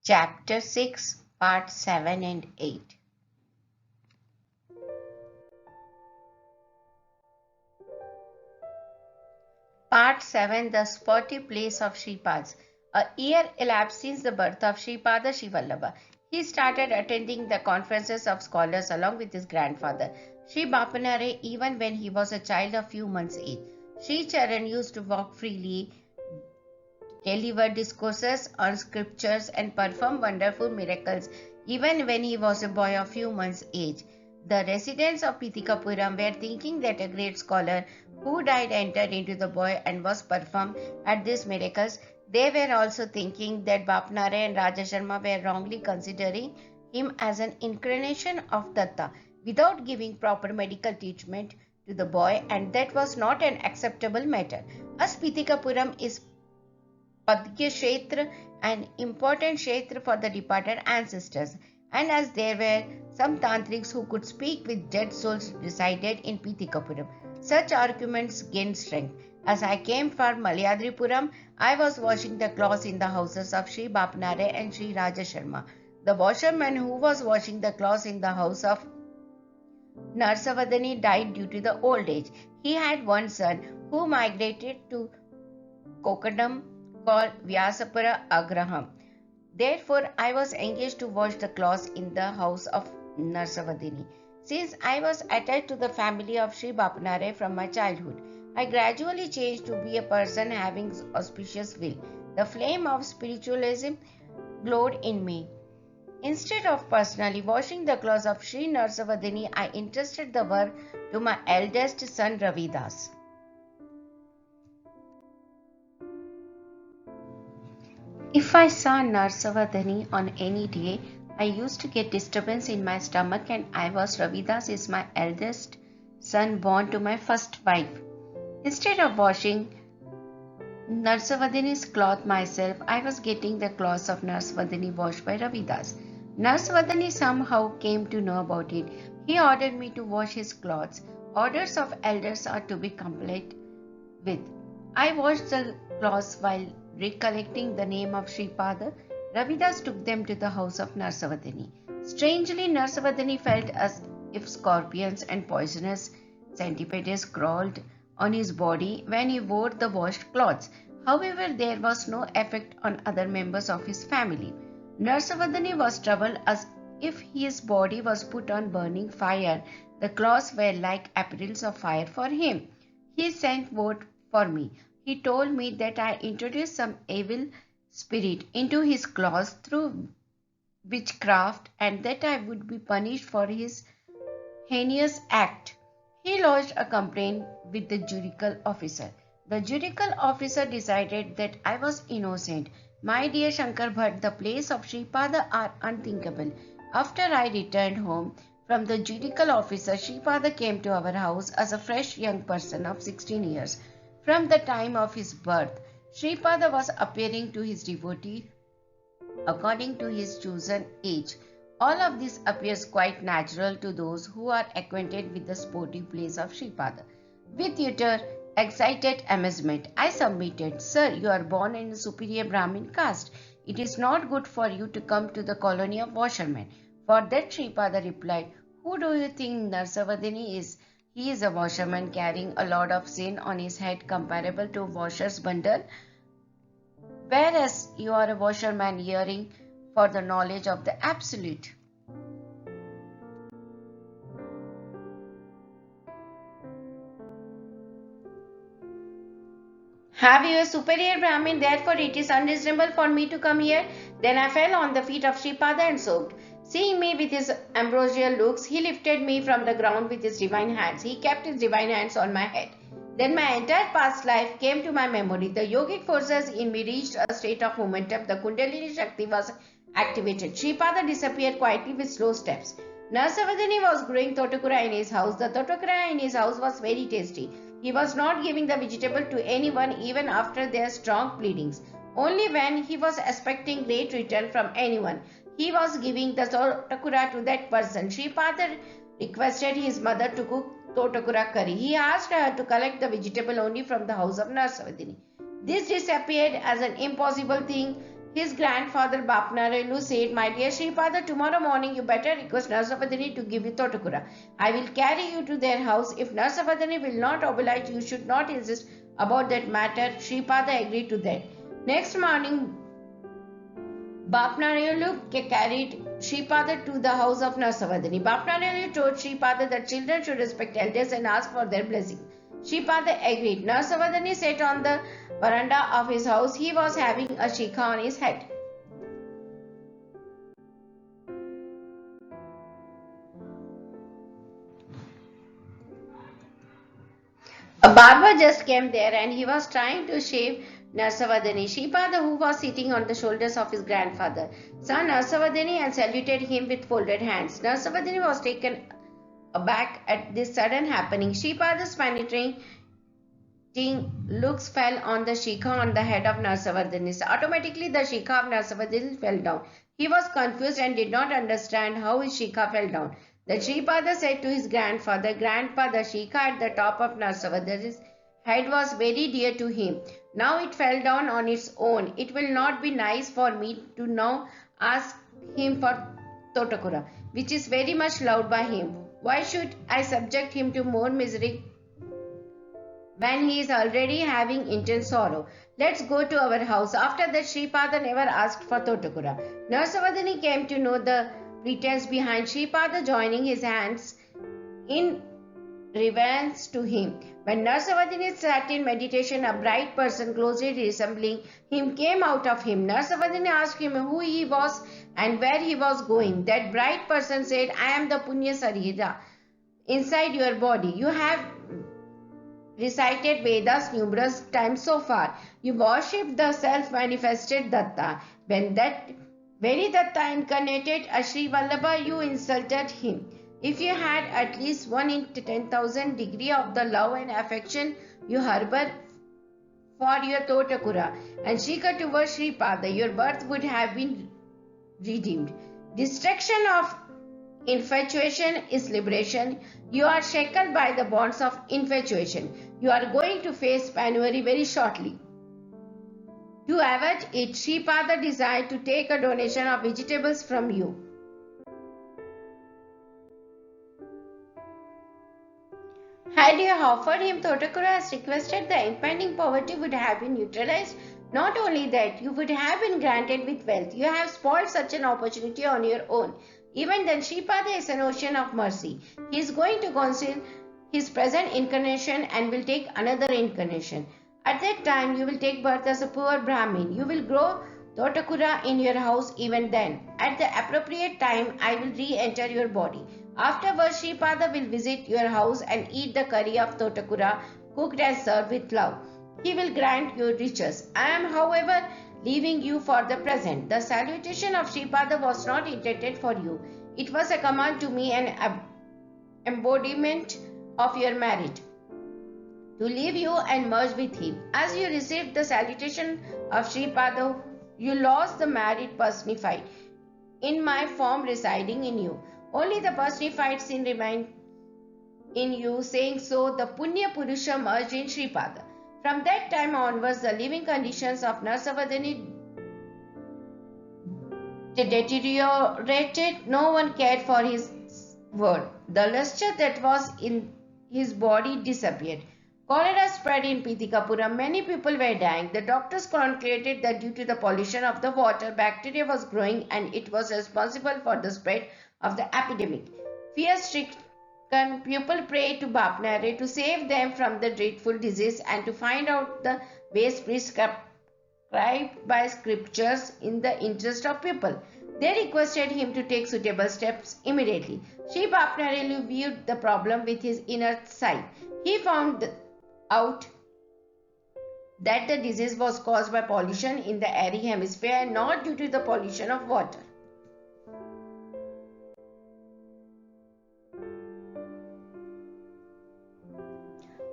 Chapter 6, Part 7 and 8. Part 7, The Sporty Place of Shripads. A year elapsed since the birth of Shripada Shivallabha. He started attending the conferences of scholars along with his grandfather, Sri Bapanare, even when he was a child of few months' age. Sri Charan used to walk freely, deliver discourses on scriptures, and perform wonderful miracles even when he was a boy of few months' age. The residents of Pitikapuram were thinking that a great scholar who died entered into the boy and was performed at these miracles. They were also thinking that Bapnare and Raja Sharma were wrongly considering him as an incarnation of Datta without giving proper medical treatment to the boy, and that was not an acceptable matter. As Pitikapuram is Padgya Kshetra, an important Kshetra for the departed ancestors, and as there were some tantrics who could speak with dead souls resided in Pitikapuram, such arguments gained strength. As I came from Malayadripuram, I was washing the cloths in the houses of Sri Bapnare and Sri Raja Sharma. The washerman who was washing the cloths in the house of Narsavadani died due to the old age. He had one son who migrated to Kokandam called Vyasapura Agraham. Therefore, I was engaged to wash the cloths in the house of Narsavadini. Since I was attached to the family of Sri Bapanare from my childhood, I gradually changed to be a person having auspicious will. The flame of spiritualism glowed in me. Instead of personally washing the clothes of Sri Narsavadini, I entrusted the work to my eldest son Ravidas. If I saw Narsavadani on any day, I used to get disturbance in my stomach, and I was Ravidas is my eldest son born to my first wife. Instead of washing Narsavadini's cloth myself, I was getting the clothes of Narsavadini washed by Ravidas. Narsavadini somehow came to know about it. He ordered me to wash his clothes. Orders of elders are to be complied with. I washed the cloths while recollecting the name of Sripada. Ravidas took them to the house of Narsavadini. Strangely, Narsavadini felt as if scorpions and poisonous centipedes crawled on his body when he wore the washed clothes. However, there was no effect on other members of his family. Narsavadini was troubled as if his body was put on burning fire. The clothes were like apparels of fire for him. He sent word for me. He told me that I introduced some evil spirit into his clothes through witchcraft, and that I would be punished for his heinous act. He lodged a complaint with the judicial officer. The judicial officer decided that I was innocent. My dear Shankar Bhatt, the place of Sripada are unthinkable. After I returned home from the judicial officer, Sripada came to our house as a fresh young person of 16 years. From the time of his birth, Sripada was appearing to his devotee according to his chosen age. All of this appears quite natural to those who are acquainted with the sportive plays of Sripada. With utter excited amazement, I submitted, Sir, you are born in a superior Brahmin caste. It is not good for you to come to the colony of washermen. For that, Sripada replied, Who do you think Narsavadini is? He is a washerman carrying a load of sin on his head comparable to a washer's bundle, whereas you are a washerman yearning for the knowledge of the Absolute. Have you a superior Brahmin? Therefore, it is unreasonable for me to come here. Then I fell on the feet of Sripada and sobbed. Seeing me with his ambrosial looks, he lifted me from the ground with his divine hands. He kept his divine hands on my head. Then my entire past life came to my memory. The yogic forces in me reached a state of momentum. The Kundalini Shakti was activated. Sripada disappeared quietly with slow steps. Narsavadini was growing Totokura in his house. The Totokura in his house was very tasty. He was not giving the vegetable to anyone even after their strong pleadings. Only when he was expecting great return from anyone, he was giving the Totokura to that person. Sripada requested his mother to cook Totokura curry. He asked her to collect the vegetable only from the house of Narsavadini. This disappeared as an impossible thing His grandfather Bapnarelu said, "My dear Shripada, tomorrow morning you better request Narsavadini to give you Totakura. I will carry you to their house. If Narsavadini will not oblige, you should not insist about that matter." Shripada agreed to that. Next morning, Bapnarelu carried Shripada to the house of Narsavadini. Bapnarelu told Shripada that children should respect elders and ask for their blessing. Shripada agreed. Narsavadini sat on the veranda of his house. He was having a shikha on his head. A barber just came there and he was trying to shave Narsavadini. Shripada, who was sitting on the shoulders of his grandfather, saw Narsavadini and saluted him with folded hands. Narsavadini was taken aback at this sudden happening. Shripada's penetrating looks fell on the shikha on the head of Narsavadini. Automatically, the shikha of Narsavadini fell down. He was confused and did not understand how his shikha fell down. The Shripada said to his grandfather, "Grandpa, the shikha at the top of Narsavadini's head was very dear to him. Now it fell down on its own. It will not be nice for me to now ask him for Totakura, which is very much loved by him. Why should I subject him to more misery when he is already having intense sorrow? Let's go to our house." After that, Shripada never asked for Totakura. Narsavadini came to know the pretense behind Shripada joining his hands in reverence to him. When Narsavadini sat in meditation, a bright person closely resembling him came out of him. Narsavadini asked him who he was and where he was going. That bright person said, "I am the Punya Sarira inside your body. You have recited Vedas numerous times so far. You worshipped the self-manifested Datta. When that very Datta incarnated as Sri Vallabha, you insulted him. If you had at least 1 in 10,000 degree of the love and affection you harbor for your Totakura and Shikha towards Shripada, your birth would have been redeemed. Destruction of infatuation is liberation. You are shackled by the bonds of infatuation. You are going to face penury very shortly. To avoid it, Shripada desired to take a donation of vegetables from you. Had you offered him Totakura as requested, the impending poverty would have been neutralized. Not only that, you would have been granted with wealth. You have spoiled such an opportunity on your own. Even then, Shripada is an ocean of mercy. He is going to conceal his present incarnation and will take another incarnation. At that time, you will take birth as a poor Brahmin. You will grow Totakura in your house even then. At the appropriate time, I will re-enter your body. Afterwards, Shripada will visit your house and eat the curry of Totakura cooked and served with love. He will grant you riches. I am, however, leaving you for the present. The salutation of Shripada was not intended for you. It was a command to me, an embodiment of your merit, to leave you and merge with him. As you received the salutation of Shripada, you lost the merit personified in my form residing in you. Only the personified sin remained in you. Saying so, the Punya Purusha merged in Shripada. From that time onwards, the living conditions of Narsavadini deteriorated. No one cared for his word. The luster that was in his body disappeared. Cholera spread in Pitikapuram. Many people were dying. The doctors concluded that due to the pollution of the water, bacteria was growing and it was responsible for the spread of the epidemic. Fear-stricken people prayed to Bapnare to save them from the dreadful disease and to find out the ways prescribed by scriptures in the interest of people. They requested him to take suitable steps immediately. Sri Bapnarelu viewed the problem with his inner sight. He found out that the disease was caused by pollution in the airy hemisphere and not due to the pollution of water.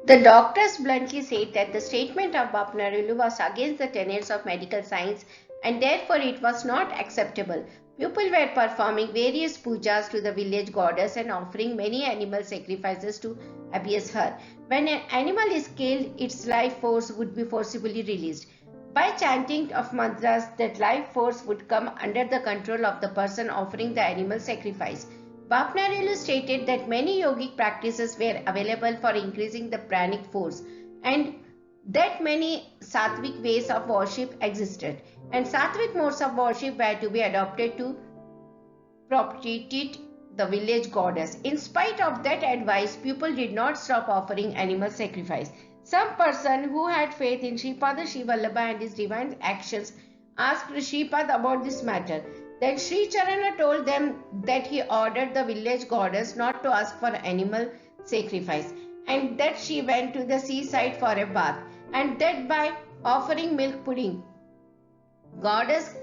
The doctors bluntly said that the statement of Bapnarelu was against the tenets of medical science and therefore it was not acceptable. People were performing various pujas to the village goddess and offering many animal sacrifices to appease her. When an animal is killed, its life force would be forcibly released. by chanting of mantras that life force would come under the control of the person offering the animal sacrifice. Bapnarelu stated that many yogic practices were available for increasing the pranic force and that many sattvic ways of worship existed and sattvic modes of worship were to be adopted to propitiate the village goddess. In spite of that advice, people did not stop offering animal sacrifice. Some person who had faith in Sripada Srivallabha and his divine actions asked Sripad about this matter. Then Sri Charana told them that he ordered the village goddess not to ask for animal sacrifice and that she went to the seaside for a bath and that by offering milk pudding, goddess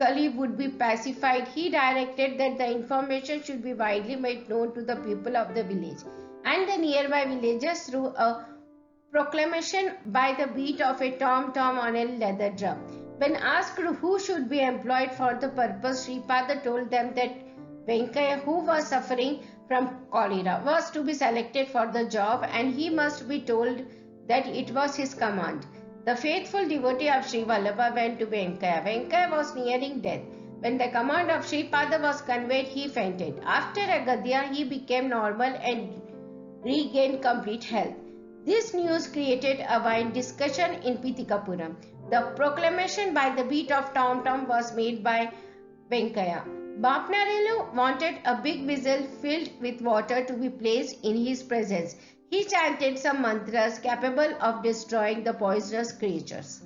Kali would be pacified. He directed that the information should be widely made known to the people of the village and the nearby villages through a proclamation by the beat of a tom-tom on a leather drum. When asked who should be employed for the purpose, Sripada told them that Venkaya, who was suffering from cholera, was to be selected for the job and he must be told that it was his command. The faithful devotee of Sri Vallabha went to Venkaya. Venkaya was nearing death. When the command of Sripada was conveyed, he fainted. After a gadya, he became normal and regained complete health. This news created a wide discussion in Pitikapuram. The proclamation by the beat of tom-tom was made by Venkaya. Bapnarelu wanted a big vessel filled with water to be placed in his presence. He chanted some mantras capable of destroying the poisonous creatures.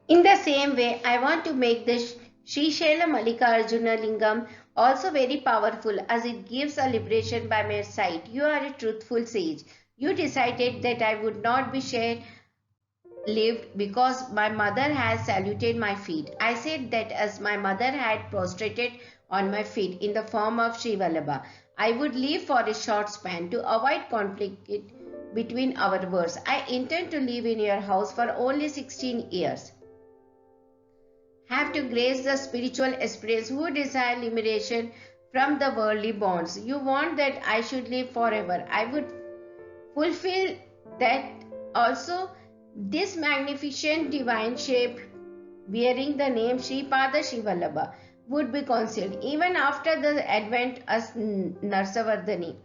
In the same way, I want to make the Sri Shaila Mallikarjuna Lingam also very powerful as it gives a liberation by mere sight. You are a truthful sage. You decided that I would not be lived because my mother has saluted my feet. I said that as my mother had prostrated on my feet in the form of Sri Vallabha, I would live for a short span to avoid conflict between our words. I intend to live in your house for only 16 years. Have to grace the spiritual aspirants who desire liberation from the worldly bonds. You want that I should live forever. I would fulfill that also. This magnificent divine shape bearing the name Sripada Srivallabha would be concealed even after the advent as Narsavardhani.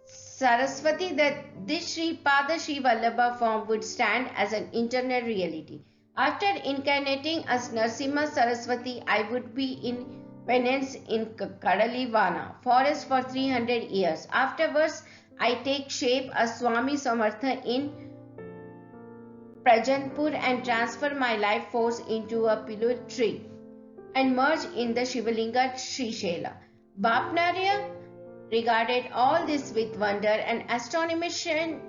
Saraswati, that this Sripada Srivallabha form would stand as an internal reality. After incarnating as Narsimha Saraswati, I would be in penance in Kadalivana forest for 300 years. Afterwards, I take shape as Swami Samartha in Prajanpur and transfer my life force into a pillar tree and merge in the Shivalinga Srishaila. Bapnarya regarded all this with wonder and astonishment.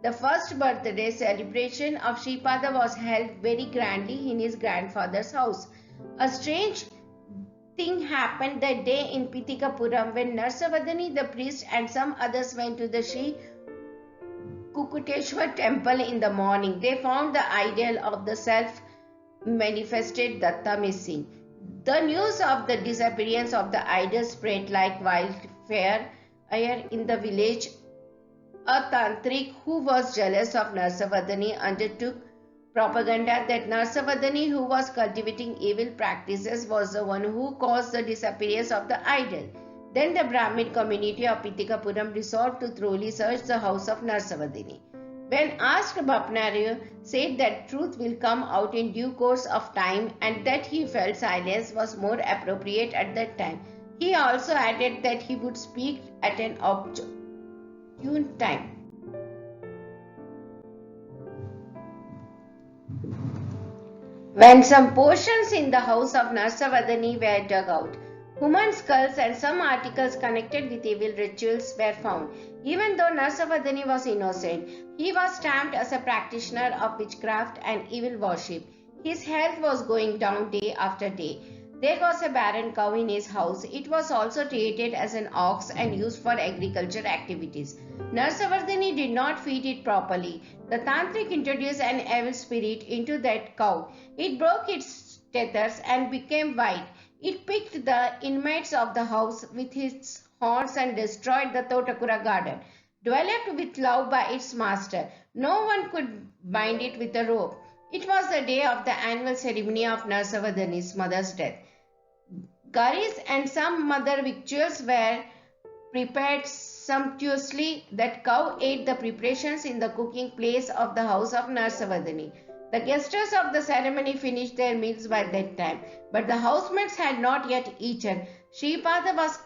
The first birthday celebration of Sripada was held very grandly in his grandfather's house. A strange thing happened that day in Pitikapuram when Narsavardhani the priest and some others went to the Sri Kukuteshwar temple in the morning. They found the idol of the self-manifested Datta missing. The news of the disappearance of the idol spread like wildfire in the village. A tantric who was jealous of Narsavardhani undertook propaganda that Narsavardhani, who was cultivating evil practices, was the one who caused the disappearance of the idol. Then the Brahmin community of Pitikapuram resolved to thoroughly search the house of Narsavardhani. When asked, Bapnarya said that truth will come out in due course of time and that he felt silence was more appropriate at that time. He also added that he would speak at an opportune time. When some portions in the house of Narsavardhani were dug out, human skulls and some articles connected with evil rituals were found. Even though Narsavardhani was innocent, he was stamped as a practitioner of witchcraft and evil worship. His health was going down day after day. There was a barren cow in his house. It was also treated as an ox and used for agriculture activities. Narsavardhani did not feed it properly. The tantric introduced an evil spirit into that cow. It broke its tethers and became white. It picked the inmates of the house with its horns and destroyed the Totakura garden, developed with love by its master. No one could bind it with a rope. It was the day of the annual ceremony of Narsavardhani's mother's death. Curries and some other victuals were prepared sumptuously. That cow ate the preparations in the cooking place of the house of Narsavardhani. The guests of the ceremony finished their meals by that time, but the housemaids had not yet eaten. Shripada was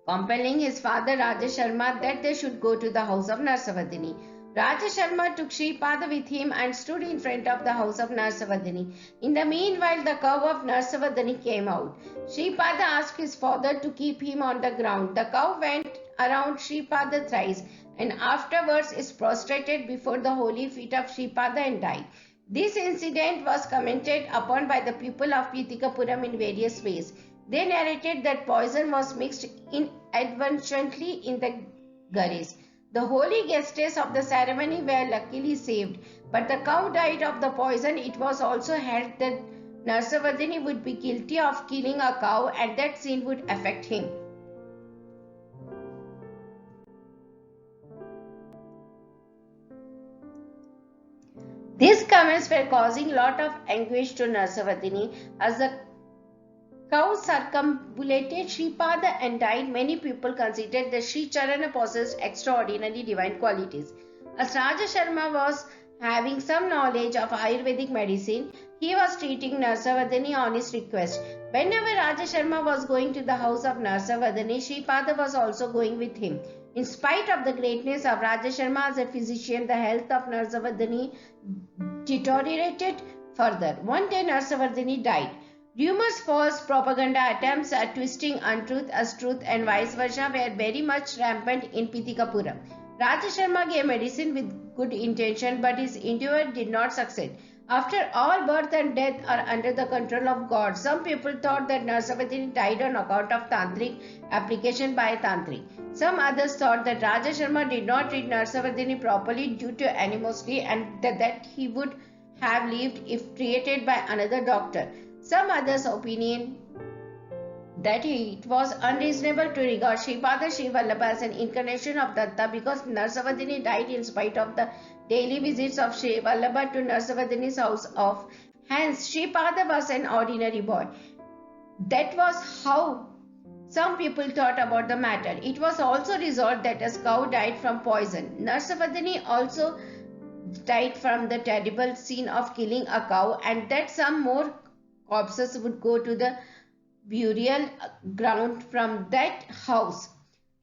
compelling his father Raja Sharma that they should go to the house of Narsavardhani. Raja Sharma took Shripada with him and stood in front of the house of Narsavardhani. In the meanwhile, the cow of Narsavardhani came out. Shripada asked his father to keep him on the ground. The cow went around Shripada thrice and afterwards is prostrated before the holy feet of Shripada and died. This incident was commented upon by the people of Pitikapuram in various ways. They narrated that poison was mixed inadvertently in the gurries. The holy guests of the ceremony were luckily saved, but the cow died of the poison. It was also held that Narsavardhani would be guilty of killing a cow and that sin would affect him. These comments were causing a lot of anguish to Narsavardhani. As the cow circumambulated Shripada and died, many people considered that Sri Charana possessed extraordinary divine qualities. As Raja Sharma was having some knowledge of Ayurvedic medicine, he was treating Narsavardhani on his request. Whenever Raja Sharma was going to the house of Narsavardhani, Shripada was also going with him. In spite of the greatness of Raja Sharma as a physician, the health of Narsavardhani deteriorated further. One day Narsavardhani died. Rumors, false propaganda, attempts at twisting untruth as truth and vice versa were very much rampant in Pitikapuram. Raja Sharma gave medicine with good intention, but his endeavor did not succeed. After all, birth and death are under the control of God. Some people thought that Narsavardhani died on account of tantric application by a tantric. Some others thought that Raja Sharma did not treat Narsavardhani properly due to animosity and that he would have lived if treated by another doctor. Some others' opinion that it was unreasonable to regard Shripada Sri Vallabha as an incarnation of Datta because Narsavardhani died in spite of the daily visits of Sri Vallabha to Narsavardhani's house of. Hence, Shripada was an ordinary boy. That was how some people thought about the matter. It was also resolved that a cow died from poison. Narsavardhani also died from the terrible sin of killing a cow, and that some more corpses would go to the burial ground from that house.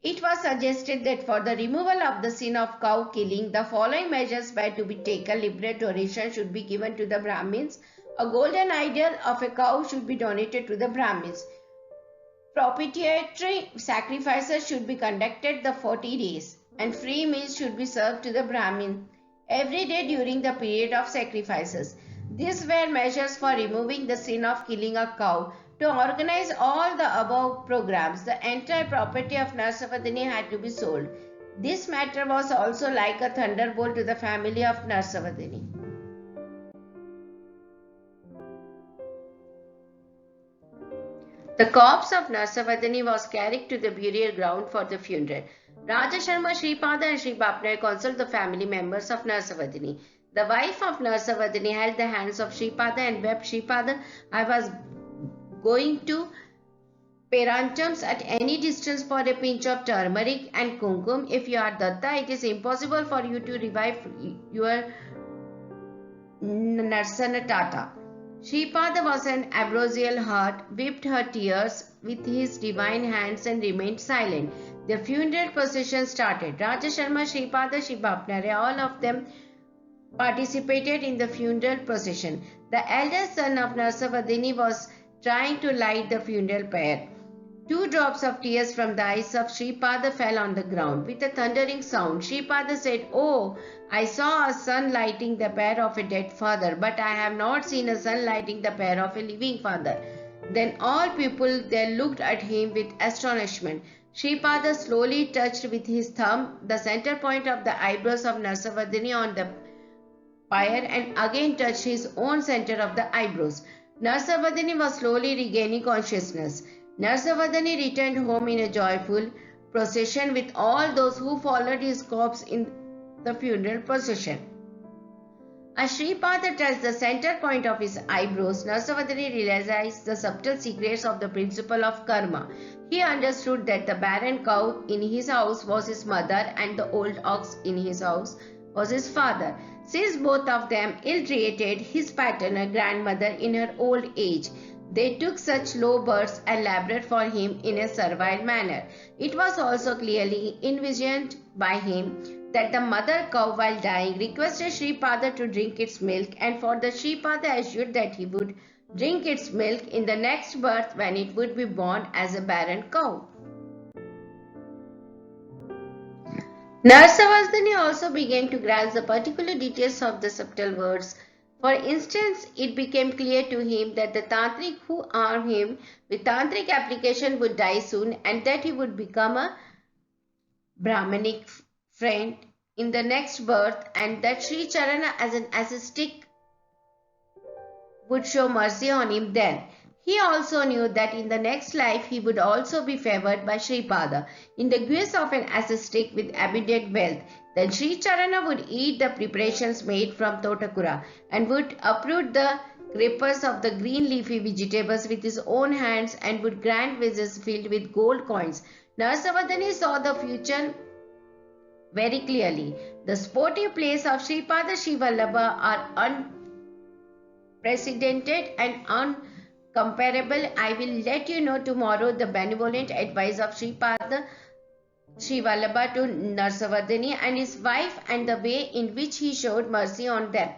It was suggested that for the removal of the sin of cow killing, the following measures were to be taken. Liberal donation should be given to the Brahmins. A golden idol of a cow should be donated to the Brahmins. Propitiatory sacrifices should be conducted the 40 days, and free meals should be served to the Brahmin every day during the period of sacrifices. These were measures for removing the sin of killing a cow. To organize all the above programs, the entire property of Narsavardhani had to be sold. This matter was also like a thunderbolt to the family of Narsavardhani. The corpse of Narsavardhani was carried to the burial ground for the funeral. Raja Sharma, Shripada and Sri Bapner consulted the family members of Narsavardhani. The wife of Narsavardhani held the hands of Shripada and wept, Shripada, I was going to Perantums at any distance for a pinch of turmeric and kumkum. If you are Datta, it is impossible for you to revive your Narsanatata. Shripada was an ambrosial heart, wept her tears with his divine hands and remained silent. The funeral procession started. Raja Sharma, Shripada, Sri Bapnare, all of them participated in the funeral procession. The eldest son of Narsavardhani was trying to light the funeral pyre. 2 drops of tears from the eyes of Shripada fell on the ground. With a thundering sound, Shripada said, Oh, I saw a son lighting the pyre of a dead father, but I have not seen a son lighting the pyre of a living father. Then all people there looked at him with astonishment. Shripada slowly touched with his thumb the center point of the eyebrows of Narsavardhani on the pyre and again touched his own center of the eyebrows. Narsavardhani was slowly regaining consciousness. Narsavardhani returned home in a joyful procession with all those who followed his corpse in the funeral procession. As Sripada touched the center point of his eyebrows, Narsavardhani realized the subtle secrets of the principle of karma. He understood that the barren cow in his house was his mother and the old ox in his house was his father, since both of them ill-treated his paternal grandmother in her old age. They took such low births and labored for him in a servile manner. It was also clearly envisioned by him that the mother cow, while dying, requested Sripada to drink its milk, and for the Sripada assured that he would drink its milk in the next birth when it would be born as a barren cow. Narsavardhani also began to grasp the particular details of the subtle words. For instance, it became clear to him that the tantric who armed him with tantric application would die soon, and that he would become a Brahmanic friend in the next birth, and that Sri Charana as an assistic would show mercy on him then. He also knew that in the next life he would also be favored by Sripada in the guise of an assistic with abundant wealth. Then Sri Charana would eat the preparations made from Totakura and would uproot the creepers of the green leafy vegetables with his own hands and would grant vases filled with gold coins. Narsavardhani saw the future very clearly. The sportive plays of Sripada Srivallabha are unprecedented and uncomparable. I will let you know tomorrow the benevolent advice of Sripada Srivallabha to Narsavardhani and his wife and the way in which he showed mercy on them.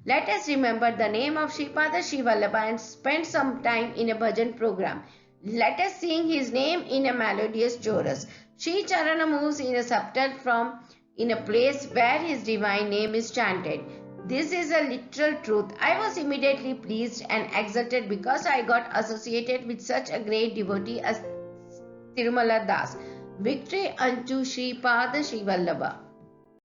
Let us remember the name of Sripada Srivallabha and spend some time in a bhajan program. Let us sing his name in a melodious chorus. Sri Charana moves in a subtle form in a place where his divine name is chanted. This is a literal truth. I was immediately pleased and exulted because I got associated with such a great devotee as Tirumala Das. Victory unto Sripada Srivallabha.